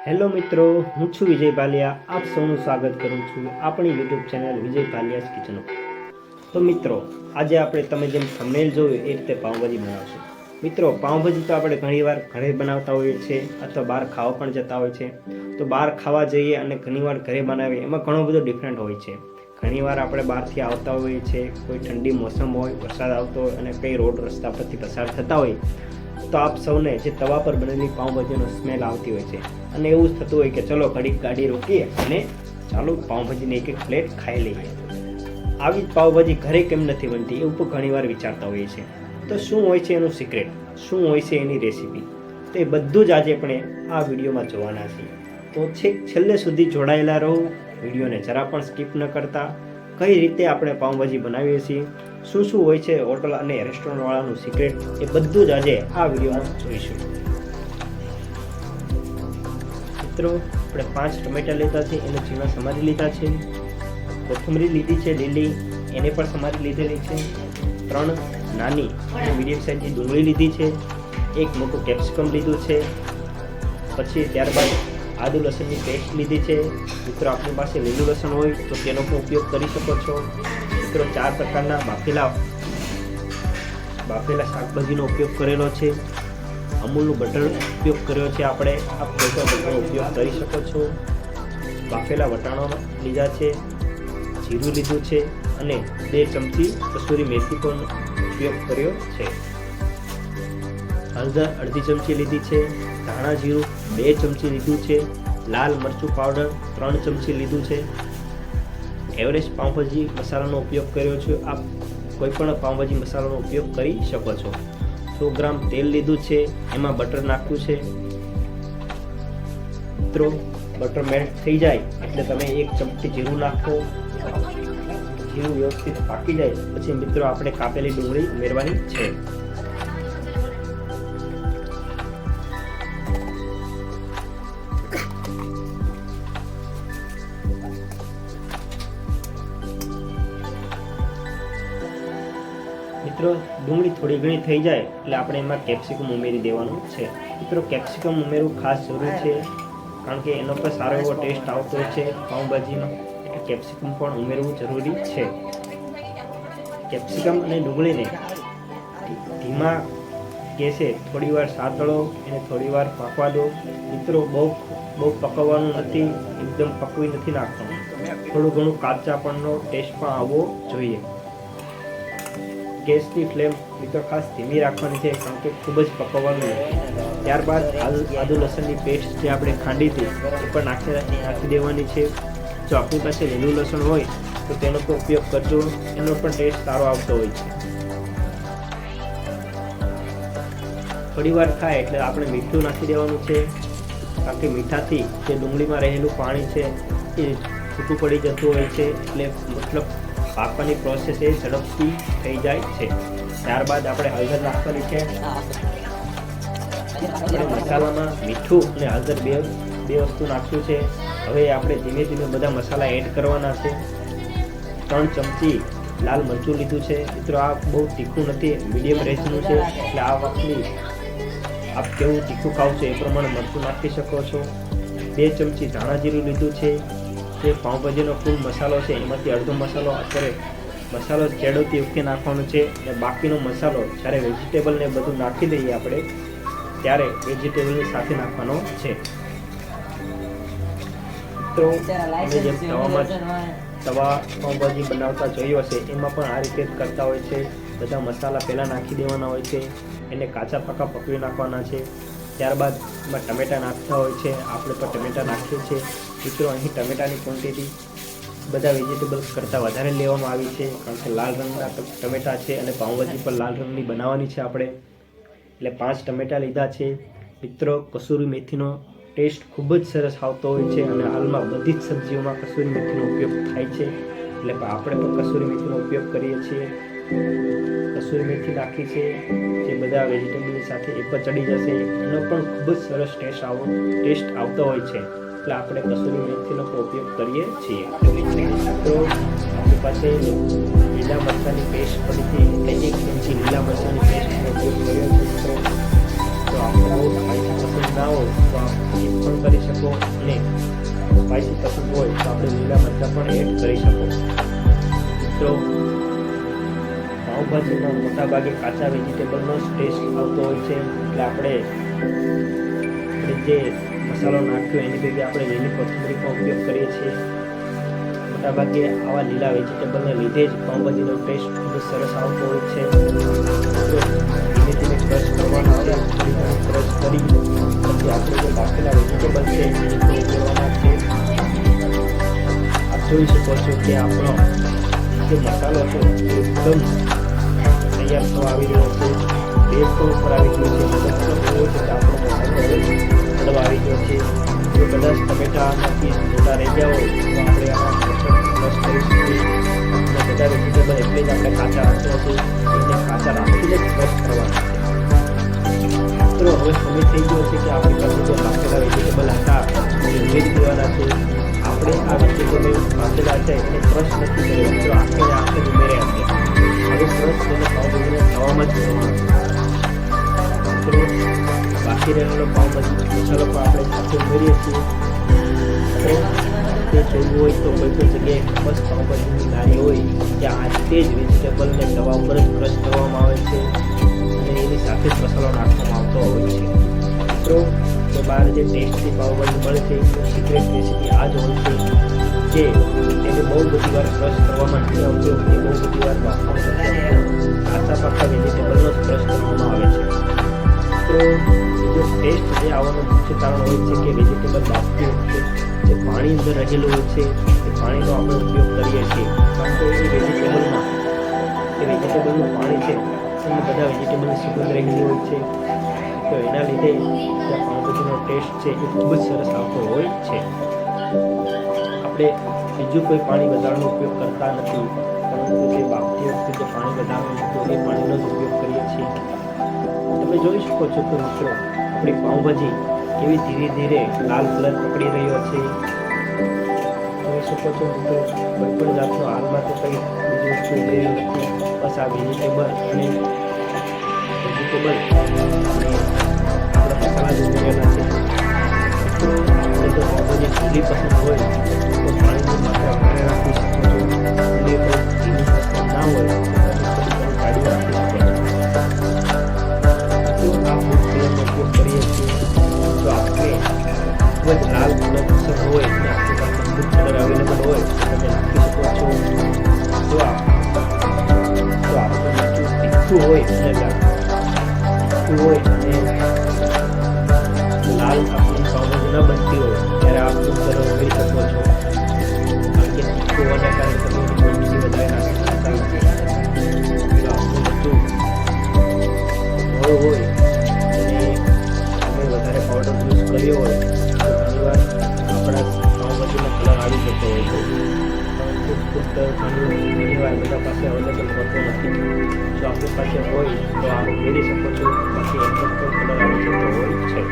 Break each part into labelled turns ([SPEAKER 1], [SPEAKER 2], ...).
[SPEAKER 1] Hello મિત્રો, હું છું વિજય ભાલિયા. આપ સૌનું સ્વાગત કરું છું આપણી યુટ્યુબ ચેનલ વિજય ભાલિયાસ કિચન. તો મિત્રો, આજે આપણે તમે જેમ થંબનેલ જોયું એ રીતે પાઉંભાજી બનાવશું. મિત્રો, પાઉંભાજી તો આપણે ઘણીવાર ઘરે બનાવતા હોઈએ છીએ અથવા બહાર ખાવા પણ જતા હોય છે. તો બહાર ખાવા જઈએ અને ઘણીવાર ઘરે બનાવીએ એમાં ઘણો બધો ડિફરન્ટ હોય છે. ઘણીવાર આપણે બહારથી આવતા હોઈએ છીએ, કોઈ ઠંડી મોસમ હોય, વરસાદ આવતો હોય અને કંઈ રોડ રસ્તા પરથી પસાર થતા હોય તો આપ સૌને જે તવા પર બનેલી પાઉંભાજીનો સ્મેલ આવતી હોય છે અને એવું જ થતું હોય કે ચલો ઘડીક ગાડી રોકીએ અને ચાલો પાઉંભાજીની એક પ્લેટ ખાઈ લઈએ. આવી જ પાઉંભાજી ઘરે કેમ નથી બનતી એવું પણ ઘણીવાર વિચારતા હોઈએ છીએ. તો શું હોય છે એનું સિક્રેટ, શું હોય છે એની રેસીપી, તો એ બધું જ આજે આપણે આ વિડીયોમાં જોવાના છીએ. તો છેક છેલ્લે સુધી જોડાયેલા રહો, વિડીયોને જરા પણ સ્કીપ ન કરતા. કઈ રીતે આપણે પાઉંભાજી બનાવીએ છીએ, શું શું હોય છે હોટલ અને રેસ્ટોરન્ટવાળાનું સિક્રેટ, એ બધું જ આજે આ વિડીયોમાં જોઈશું. મિત્રો, આપણે 5 ટમેટા લીધા છે, એને ઝીણા સમારી લીધા છે. કોથમરી લીધી છે લીલી, એને પણ સમારી લીધેલી છે. 3 નાની અને મીડિયમ સાઇઝની ડુંગળી લીધી છે. 1 મોટું કેપ્સિકમ લીધું છે. પછી ત્યારબાદ આદુ લસણની પેસ્ટ લીધી છે. મિત્રો, આપણી પાસે લીલું લસણ હોય તો તેનો પણ ઉપયોગ કરી શકો છો. મિત્રો, 4 પ્રકારના બાફેલા શાકભાજીનો ઉપયોગ કરેલો છે. અમૂલનું બટર ઉપયોગ કર્યો છે આપણે, આપ કોઈ પણ બટરનો ઉપયોગ કરી શકો છો. બાફેલા વટાણા લીધા છે, જીરું લીધું છે અને 2 ચમચી કસૂરી મેથી પણ ઉપયોગ કર્યો છે. હળદર અડધી ચમચી લીધી છે. ધાણા જીરું 2 ચમચી લીધું છે. લાલ મરચું પાવડર 3 ચમચી લીધું છે. એવરેસ્ટ પાઉંભાજી મસાલાનો ઉપયોગ કર્યો છે. આપ કોઈ પણ પાઉંભાજી મસાલાનો ઉપયોગ કરી શકો છો. 100 ગ્રામ તેલ લીધું છે, એમાં બટર નાખ્યું છે. મિત્રો, બટર મેલ્ટ થઈ જાય એટલે તમે 1 ચમચી જીરું નાખો. જીરું વ્યવસ્થિત પાકી જાય પછી મિત્રો આપણે કાપેલી ડુંગળી ઉમેરવાની છે. મિત્રો, ડુંગળી થોડી ઘણી થઈ જાય એટલે આપણે એમાં કેપ્સિકમ ઉમેરી દેવાનું છે. મિત્રો, કેપ્સિકમ ઉમેરવું ખાસ જરૂરી છે કારણ કે એનો પણ સારો એવો ટેસ્ટ આવતો હોય છે પાઉંભાજીનો, એટલે કેપ્સિકમ પણ ઉમેરવું જરૂરી છે. કેપ્સિકમ અને ડુંગળીને ધીમા ગેસે થોડીવાર સાતળો, એને થોડીવાર પાકવા દો. મિત્રો, બહુ પકવવાનું નથી, એકદમ પકવી નથી નાખવાનું. થોડું ઘણું કાચાપણનો ટેસ્ટ પણ આવવો જોઈએ. ગેસની ફ્લેમ મિત્રો ખાસ ધીમી રાખવાની છે કારણ કે ખૂબ જ પકવવાનું નથી. ત્યારબાદ આદુ લસણની પેસ્ટ જે આપણે ખાંડી હતી એ પણ નાખી દેવાની છે. જો આપણી પાસે લીલું લસણ હોય તો તેનો પણ ઉપયોગ કરજો, એનો પણ ટેસ્ટ સારો આવતો હોય છે. થોડી વાર થાય એટલે આપણે મીઠું નાખી દેવાનું છે કારણ કે મીઠાથી જે ડુંગળીમાં રહેલું પાણી છે એ છૂટું પડી જતું હોય છે, એટલે મતલબ પાકવાની પ્રોસેસ એ ઝડપથી થઈ જાય છે. ત્યારબાદ આપણે હળદર નાખવાની છે. આપણે મસાલામાં મીઠું અને હળદર બે વસ્તુ નાખ્યું છે. હવે આપણે ધીમે ધીમે બધા મસાલા એડ કરવાના છે. 3 ચમચી લાલ મરચું લીધું છે. મિત્રો, આ બહુ તીખું નથી, મીડિયમ રેન્જનું છે, એટલે આ વખતની આપ કેવું તીખું ખાવ છો એ પ્રમાણે મરચું નાખી શકો છો. 2 ચમચી ધાણા જીરું લીધું છે. જે પાઉંભાજીનો ફૂલ મસાલો છે એમાંથી અડધો મસાલો અત્યારે મસાલો ચેડવતી વખતે નાખવાનો છે અને બાકીનો મસાલો જ્યારે વેજીટેબલ ને બધું નાખી દઈએ આપણે ત્યારે વેજીટેબલની સાથે નાખવાનો છે. તો જેમ તવા પાઉંભાજી બનાવતા જોયું હશે એમાં પણ આ રીતે જ કરતા હોય છે. બધા મસાલા પહેલાં નાખી દેવાના હોય છે, એને કાચા પાકા પકવી નાખવાના છે. ત્યારબાદ એમાં ટમેટા નાખતા હોય છે. આપણે પણ ટમેટા નાખીએ છીએ. મિત્રો, અહીં ટમેટાની ક્વોન્ટિટી બધા વેજીટેબલ્સ કરતાં વધારે લેવામાં આવી છે કારણ કે લાલ રંગના ટમેટા છે અને પાઉંભાજી પણ લાલ રંગની બનાવવાની છે આપણે, એટલે 5 ટમેટા લીધા છે. મિત્રો, કસૂરી મેથીનો ટેસ્ટ ખૂબ જ સરસ આવતો હોય છે અને હાલમાં બધી જ સબ્જીઓમાં કસૂરી મેથીનો ઉપયોગ થાય છે, એટલે આપણે પણ કસૂરી મેથીનો ઉપયોગ કરીએ છીએ. કસૂરી મેથી નાખી છે જે બધા વેજીટેબલની સાથે એ પણ ચડી જશે, એનો પણ ખૂબ જ સરસ ટેસ્ટ આવતો હોય છે, એટલે આપણે કસૂરી મેથીનો ઉપયોગ કરીએ છીએ. તો આપણી પાસે લીલા મરચાંની પેસ્ટ પડી હતી એટલે 1 ચમચી લીલા મરચાંની પેસ્ટનો ઉપયોગ કર્યો છે. તો આપણે બહુ ખાઈ પસંદ ના હોય તો આપ સ્કીપ પણ કરી શકો, અને સ્પાઇસી પસંદ હોય તો આપણે લીલા મરચાં પણ એડ કરી શકો. મિત્રો, પાઉંભાજીમાં મોટા ભાગે કાચા વેજીટેબલનો જ ટેસ્ટ આવતો હોય છે, એટલે આપણે જે મસાલો નાખ્યો એની જગ્યાએ આપણે લીલી કોથમરીનો ઉપયોગ કરીએ છીએ. મોટાભાગે આવા લીલા વેજીટેબલને લીધે જ પાઉંભાજીનો ટેસ્ટ ખૂબ જ સરસ આવતો હોય છે. ધીમે ધીમે ક્રશ કરવાના છે. ક્રશ કરી પછી આપણે જે બાકીના વેજીટેબલ છે એ ઉમેરવાના છે. આપ જોઈ શકો છો કે આપણો જે મસાલો છે એકદમ તૈયાર થવા આવી રહ્યો છે. બેઝ પણ ઉપર આવી ગયો છે. મતલબ એવો છે કે આપણો મસાલો હવે આવી ગયો છે. જો કદાચ ટમેટામાંથી મોટા રહી ગયા હોય તો આપણે આમાં ક્રશ કરી શકીએ. અને બધા વેજીટેબલ એટલે જ આપણે કાચા રાખ્યા છે, એને કાચા રાખીને જ ક્રશ કરવાના છે. મિત્રો, હવે સમય થઈ ગયો છે કે આપણી પાસે જે બાફેલા વેજીટેબલ હતા એ ઉમેરી દેવાના છે. આપણે આ વેજીટેબલ બાફેલા છે એને ક્રશ નથી કર્યો, મિત્રો આખે આખે ઉમેર્યા છે. હવે ક્રશ તેને પાઉંભાજીને ખાવામાં જ કરવાનો છે. મિત્રો, બાકી રહેલો પાઉંભાજી મસાલો પણ આપણે સાથે ઉમેરીએ છીએ. તે જોવું હોય તો કોઈ પણ જગ્યાએ બસ પાઉંભાજીની લારી હોય ત્યાં આ રીતે જ વેજીટેબલને તવા ઉપર જ ક્રશ કરવામાં આવે છે અને એની સાથે જ મસાલો નાખવામાં આવતો હોય છે. મિત્રો, તો બહાર જે ટેસ્ટી પાઉંભાજી મળે છે એની સિક્રેટ રેસીપી આ જ હોય છે કે એને બહુ બધી વાર ક્રશ કરવામાં નથી આવતો, એ બહુ બધી વાર બાફવામાં નથી આવતો. કાચા પાકા વેજીટેબલનો જ ક્રશ કરવામાં આવે છે. તો જે ટેસ્ટ જે આવવાનું મુખ્ય કારણ હોય છે કે વેજીટેબલ બાફતી વખતે જે પાણી અંદર રહેલું હોય છે એ પાણીનો આપણે ઉપયોગ કરીએ છીએ. કારણ કે એ વેજીટેબલનું પાણી છે એમાં બધા વેજીટેબલની સુગંધ રહેલી હોય છે. તો એના લીધે જે પાઉંભાજીનો ટેસ્ટ છે એ ખૂબ જ સરસ આવતો હોય છે. આપણે બીજું કોઈ પાણી વધારાનો ઉપયોગ કરતા નથી, પરંતુ જે બાફતી વખતે જે પાણી વધારવાનું હતું એ પાણીનો જ ઉપયોગ કરીએ છીએ. તમે જોઈ શકો છો કે મિત્રો, આપણી પાઉંભાજી કેવી ધીરે ધીરે લાલ કલર પકડી રહ્યો છે. જોઈ શકો છો મિત્રો, કોઈ પણ જાતનો હાલમાં તો કંઈ બીજી વસ્તુ ઉમેરી નથી. બસ આ વેજીટેબલ અને આપણા મસાલા જ ઉમેરેલા છે. તો આપણે જો પાઉંભાજી ઠંડી પસંદ હોય તો પાણીની માત્રા વધારે રાખી શકો છો. અને કોઈ ઠંડી પસંદ ના હોય તો કાઢી રાખી શકો છો. આ ફૂડ કલરનો ઉપયોગ કરીએ છીએ. જો આપણે ખૂબ જ લાલ કલર પસંદ હોય અને આપણી પાસે ફૂડ કલર અવેલેબલ હોય તો તમે નાખી શકો છો. જો આપણે તીખું હોય અને લાલ આપણી પાઉંભાજી ન બનતી હોય ત્યારે આ ફૂડ કલર ઉમેરી શકો છો. કારણ કે તીખું હોવાના કારણે તમે એની ક્વોન્ટિટી વધારે નાખી શકતા નથી. જો આપણું બધું મોડું હોય વધારે પાવડર યુઝ કર્યો હોય તો ઘણીવાર આપણા પાઉંભાજીનો કલર આવી જતો હોય છે. પરંતુ ફૂડ કલર ઘણીવાર બધા પાસે અવેલેબલ હોતો નથી. જો આપણી પાસે હોય તો આપ ઉમેરી શકો છો, બાકી એમ પણ કલર આવી જતો હોય છે.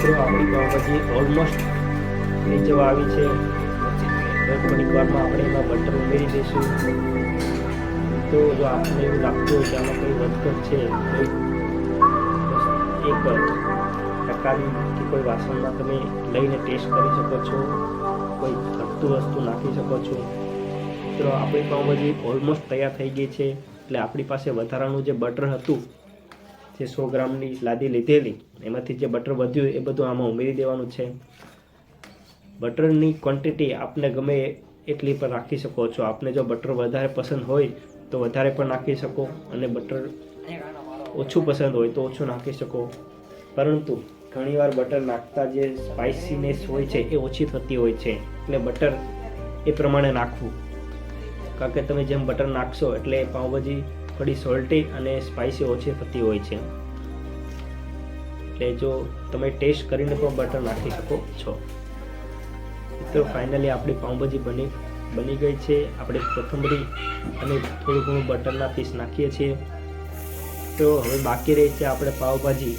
[SPEAKER 1] તો આપણી પાઉંભાજી ઓલમોસ્ટ થઈ જવા આવી છે. થોડીક વારમાં આપણે એમાં બટર ઉમેરી દઈશું. તો જો આપણને એવું લાગતું હોય કે આમાં કોઈ વધઘટ છે, એક ટકાની કે કોઈ વાસણમાં તમે લઈને ટેસ્ટ કરી શકો છો, કોઈ ઘટતું વસ્તુ નાખી શકો છો. મિત્રો, આપણી પાઉંભાજી ઓલમોસ્ટ તૈયાર થઈ ગઈ છે. એટલે આપણી પાસે વધારાનું જે બટર હતું, જે 100 ગ્રામની લાદી લીધેલી, એમાંથી જે બટર વધ્યું એ બધું આમાં ઉમેરી દેવાનું છે. બટરની ક્વોન્ટિટી આપને ગમે એટલી પણ રાખી શકો છો. આપને જો બટર વધારે પસંદ હોય તો વધારે પણ નાખી શકો, અને બટર ઓછું પસંદ હોય તો ઓછું નાખી શકો. પરંતુ ઘણીવાર બટર નાખતા જે સ્પાઇસીનેસ હોય છે એ ઓછી થતી હોય છે. એટલે બટર એ પ્રમાણે નાખવું. કારણ કે તમે જેમ બટર નાખશો એટલે પાઉંભાજી થોડી સોલ્ટી અને સ્પાઇસી ઓછી થતી હોય છે. એટલે જો તમે ટેસ્ટ કરીને પણ બટર નાખી શકો છો. તો ફાઇનલી આપણી પાઉંભાજી બની ગઈ છે. આપણે કોથમરી અને થોડું ઘણું બટરના પીસ નાખીએ છીએ. તો હવે બાકી રહી છે આપણે પાઉંભાજી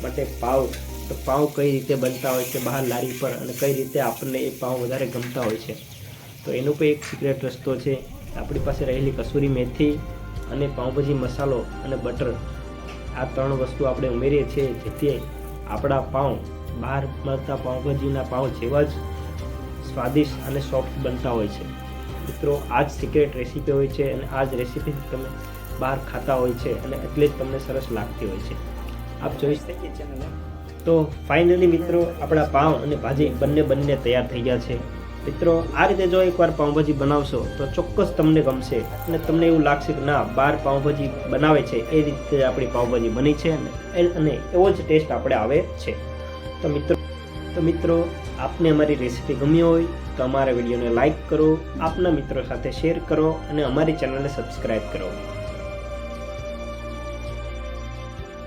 [SPEAKER 1] માટે પાઉં. તો પાઉં કઈ રીતે બનતા હોય છે બહાર લારી પર, અને કઈ રીતે આપણને એ પાઉં વધારે ગમતા હોય છે, તો એનો પણ એક સિક્રેટ રસ્તો છે. આપણી પાસે રહેલી કસૂરી મેથી અને પાઉંભાજી મસાલો અને બટર, આ 3 વસ્તુ આપણે ઉમેરીએ છીએ, જેથી આપણા પાઉં બહાર મળતા પાઉંભાજીના પાઉં જેવા જ સ્વાદિષ્ટ અને સોફ્ટ બનતા હોય છે. મિત્રો, આ જ સિક્રેટ રેસીપી હોય છે અને આ જ રેસીપી તમે બહાર ખાતા હોય છે અને એટલે જ તમને સરસ લાગતી હોય છે. આપ જોઈ શકીએ ચેનલ. તો ફાઇનલી મિત્રો, આપણા પાઉં અને ભાજી બંને તૈયાર થઈ ગયા છે. મિત્રો, આ રીતે જો એકવાર પાઉંભાજી બનાવશો તો ચોક્કસ તમને ગમશે અને તમને એવું લાગશે કે ના, બહાર પાઉંભાજી બનાવે છે એ રીતે આપણી પાઉંભાજી બની છે અને એવો જ ટેસ્ટ આપણે આવે છે. તો મિત્રો, આપને અમારી રેસીપી ગમી હોય તો અમારા વિડીયોને લાઈક કરો, આપના મિત્રો સાથે શેર કરો અને અમારી ચેનલને સબસ્ક્રાઈબ કરો.